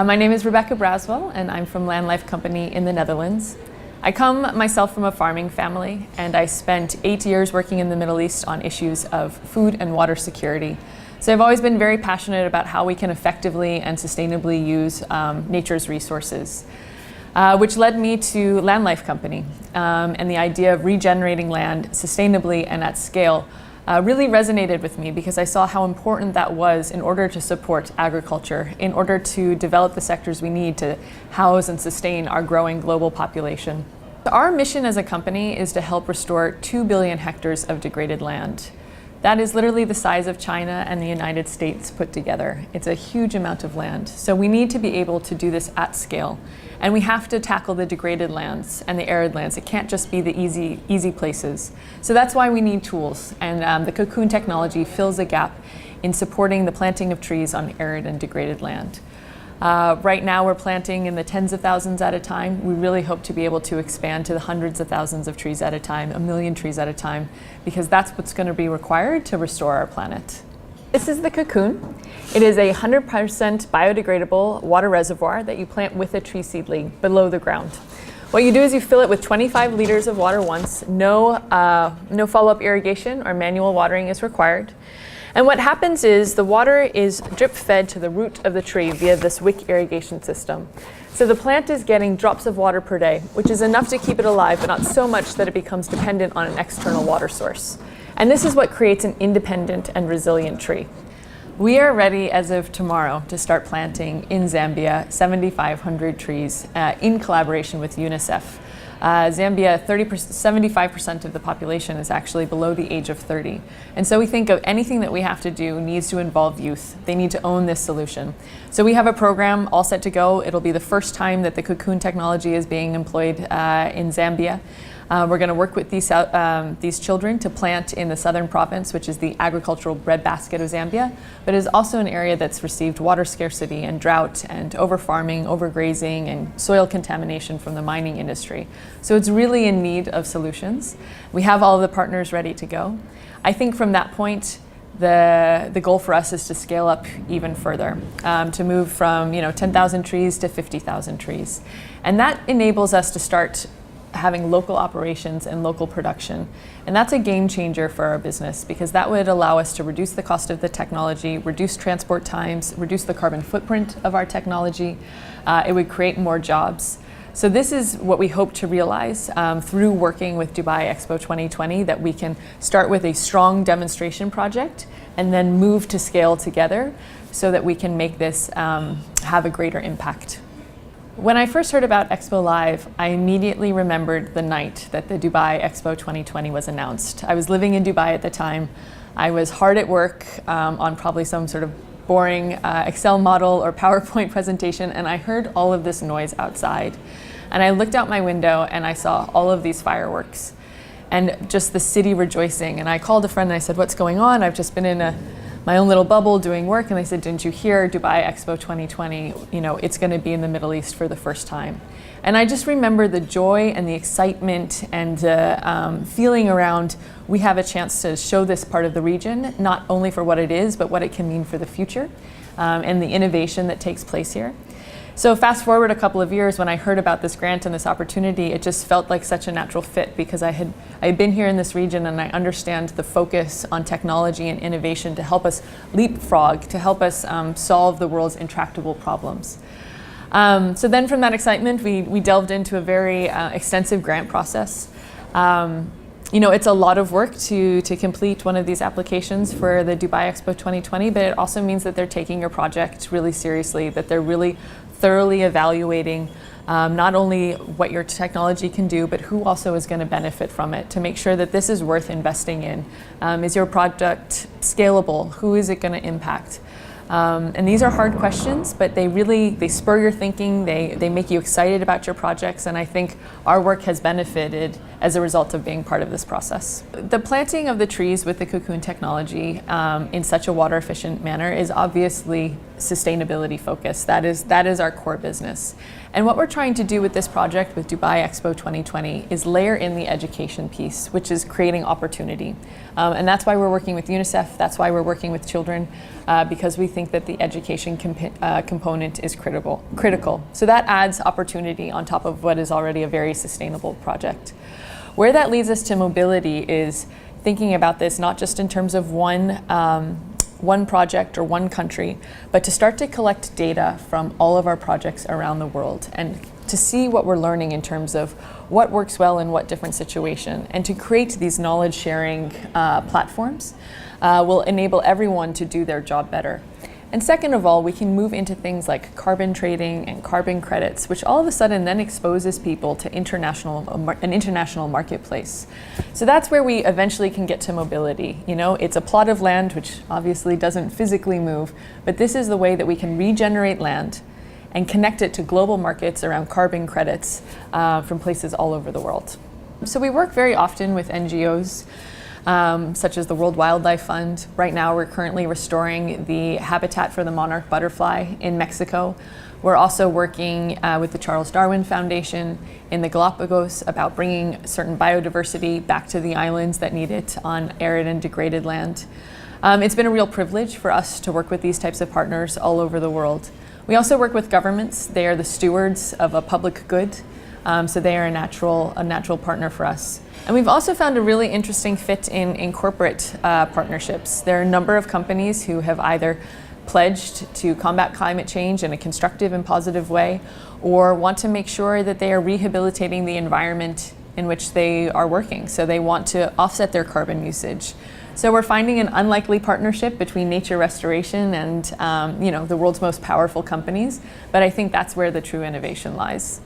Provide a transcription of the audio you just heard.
My name is Rebekah Braswell, and I'm from Land Life Company in the Netherlands. I come myself from a farming family, and I spent 8 years working in the Middle East on issues of food and water security. So I've always been very passionate about how we can effectively and sustainably use nature's resources, which led me to Land Life Company. And the idea of regenerating land sustainably and at scale really resonated with me because I saw how important that was in order to support agriculture, in order to develop the sectors we need to house and sustain our growing global population. Our mission as a company is to help restore 2 billion hectares of degraded land. That is literally the size of China and the United States put together. It's a huge amount of land. So we need to be able to do this at scale. And we have to tackle the degraded lands and the arid lands. It can't just be the easy places. So that's why we need tools. And the Cocoon technology fills a gap in supporting the planting of trees on arid and degraded land. Right now we're planting in the tens of thousands at a time. We really hope to be able to expand to the hundreds of thousands of trees at a time, 1 million trees at a time, because that's what's going to be required to restore our planet. This is the Cocoon. It is a 100% biodegradable water reservoir that you plant with a tree seedling below the ground. What you do is you fill it with 25 liters of water once. No follow-up irrigation or manual watering is required. And what happens is the water is drip fed to the root of the tree via this wick irrigation system. So the plant is getting drops of water per day, which is enough to keep it alive, but not so much that it becomes dependent on an external water source. And this is what creates an independent and resilient tree. We are ready as of tomorrow to start planting in Zambia 7,500 trees in collaboration with UNICEF. Zambia, 75% of the population is actually below the age of 30. And so we think of anything that we have to do needs to involve youth. They need to own this solution. So we have a program all set to go. It'll be the first time that the Cocoon technology is being employed in Zambia. We're going to work with these children to plant in the southern province, which is the agricultural breadbasket of Zambia, but is also an area that's received water scarcity and drought and overfarming, overgrazing, and soil contamination from the mining industry. So it's really in need of solutions. We have all of the partners ready to go. I think from that point, the goal for us is to scale up even further, to move from 10,000 trees to 50,000 trees. And that enables us to start having local operations and local production. And that's a game changer for our business because that would allow us to reduce the cost of the technology, reduce transport times, reduce the carbon footprint of our technology. It would create more jobs. So this is what we hope to realize through working with Dubai Expo 2020, that we can start with a strong demonstration project and then move to scale together so that we can make this have a greater impact. When I first heard about Expo Live, I immediately remembered the night that the Dubai Expo 2020 was announced. I was living in Dubai at the time. I was hard at work on probably some sort of boring Excel model or PowerPoint presentation, and I heard all of this noise outside. And I looked out my window and I saw all of these fireworks and just the city rejoicing. And I called a friend and I said, "What's going on? I've just been in my own little bubble doing work." And they said, "Didn't you hear Dubai Expo 2020? It's going to be in the Middle East for the first time." And I just remember the joy and the excitement and the feeling around we have a chance to show this part of the region, not only for what it is, but what it can mean for the future and the innovation that takes place here. So fast forward a couple of years, when I heard about this grant and this opportunity, it just felt like such a natural fit because I had been here in this region and I understand the focus on technology and innovation to help us leapfrog, to help us solve the world's intractable problems. So then from that excitement, we delved into a very extensive grant process. It's a lot of work to complete one of these applications for the Dubai Expo 2020, but it also means that they're taking your project really seriously, that they're really thoroughly evaluating not only what your technology can do, but who also is going to benefit from it to make sure that this is worth investing in. Is your product scalable? Who is it going to impact? And these are hard questions, but they spur your thinking, they make you excited about your projects, and I think our work has benefited as a result of being part of this process. The planting of the trees with the Cocoon technology in such a water efficient manner is obviously sustainability focus. That is our core business. And what we're trying to do with this project with Dubai Expo 2020 is layer in the education piece, which is creating opportunity. And that's why we're working with UNICEF, that's why we're working with children, because we think that the education component is critical. So that adds opportunity on top of what is already a very sustainable project. Where that leads us to mobility is thinking about this not just in terms of one project or one country, but to start to collect data from all of our projects around the world and to see what we're learning in terms of what works well in what different situation, and to create these knowledge sharing platforms will enable everyone to do their job better. And second of all, we can move into things like carbon trading and carbon credits, which all of a sudden then exposes people to an international marketplace. So that's where we eventually can get to mobility. You know, it's a plot of land which obviously doesn't physically move, but this is the way that we can regenerate land and connect it to global markets around carbon credits from places all over the world. So we work very often with NGOs. Such as the World Wildlife Fund. Right now we're currently restoring the habitat for the monarch butterfly in Mexico. We're also working with the Charles Darwin Foundation in the Galapagos about bringing certain biodiversity back to the islands that need it on arid and degraded land. It's been a real privilege for us to work with these types of partners all over the world. We also work with governments. They are the stewards of a public good, so they are a natural partner for us. And we've also found a really interesting fit in corporate partnerships. There are a number of companies who have either pledged to combat climate change in a constructive and positive way, or want to make sure that they are rehabilitating the environment in which they are working. So they want to offset their carbon usage. So we're finding an unlikely partnership between nature restoration and the world's most powerful companies, but I think that's where the true innovation lies.